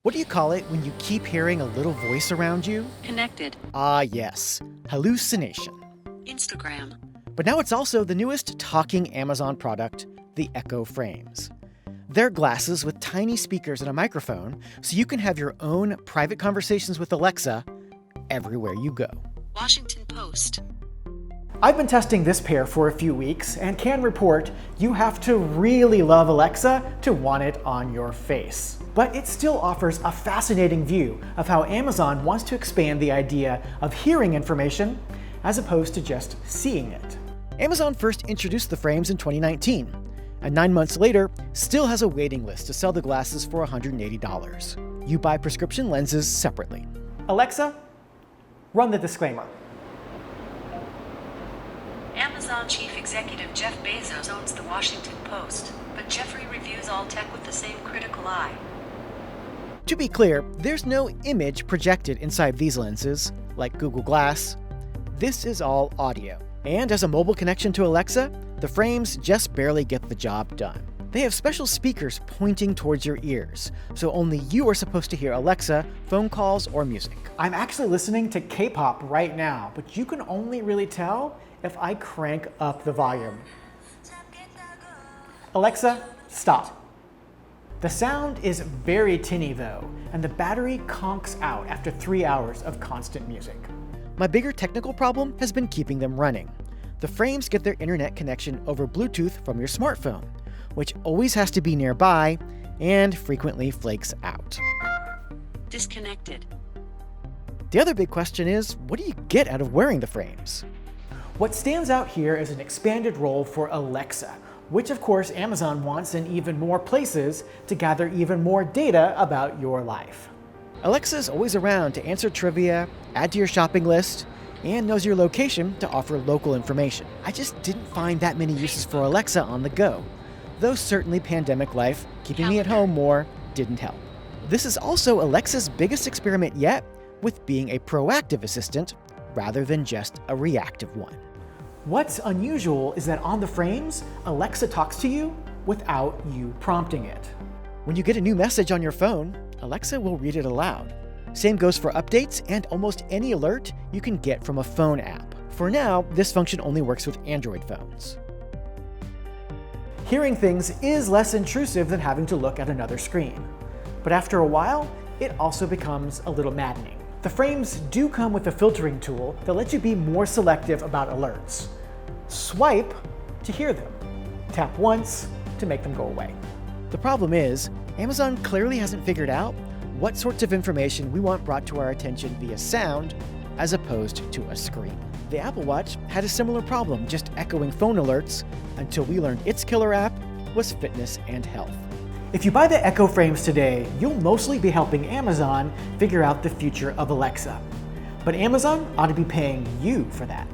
What do you call it when you keep hearing a little voice around you? Connected. Ah, yes, hallucination. Instagram. But now it's also the newest talking Amazon product, the Echo Frames. They're glasses with tiny speakers and a microphone, so you can have your own private conversations with Alexa everywhere you go. Washington Post. I've been testing this pair for a few weeks and can report you have to really love Alexa to want it on your face. But it still offers a fascinating view of how Amazon wants to expand the idea of hearing information as opposed to just seeing it. Amazon first introduced the frames in 2019, and 9 months later, still has a waiting list to sell the glasses for $180. You buy prescription lenses separately. Alexa, run the disclaimer. Amazon chief executive Jeff Bezos owns the Washington Post, but Jeffrey reviews all tech with the same critical eye. To be clear, there's no image projected inside these lenses, like Google Glass. This is all audio. And as a mobile connection to Alexa, the frames just barely get the job done. They have special speakers pointing towards your ears, so only you are supposed to hear Alexa, phone calls, or music. I'm actually listening to K-pop right now, but you can only really tell if I crank up the volume. Alexa, stop. The sound is very tinny though, and the battery conks out after 3 hours of constant music. My bigger technical problem has been keeping them running. The frames get their internet connection over Bluetooth from your smartphone, which always has to be nearby and frequently flakes out. Disconnected. The other big question is, what do you get out of wearing the frames? What stands out here is an expanded role for Alexa, which of course Amazon wants in even more places to gather even more data about your life. Alexa's always around to answer trivia, add to your shopping list, and knows your location to offer local information. I just didn't find that many uses for Alexa on the go, though certainly pandemic life, keeping me at home more, didn't help. This is also Alexa's biggest experiment yet with being a proactive assistant rather than just a reactive one. What's unusual is that on the frames, Alexa talks to you without you prompting it. When you get a new message on your phone, Alexa will read it aloud. Same goes for updates and almost any alert you can get from a phone app. For now, this function only works with Android phones. Hearing things is less intrusive than having to look at another screen. But after a while, it also becomes a little maddening. The frames do come with a filtering tool that lets you be more selective about alerts. Swipe to hear them. Tap once to make them go away. The problem is, Amazon clearly hasn't figured out what sorts of information we want brought to our attention via sound as opposed to a screen. The Apple Watch had a similar problem just echoing phone alerts until we learned its killer app was fitness and health. If you buy the Echo Frames today, you'll mostly be helping Amazon figure out the future of Alexa. But Amazon ought to be paying you for that.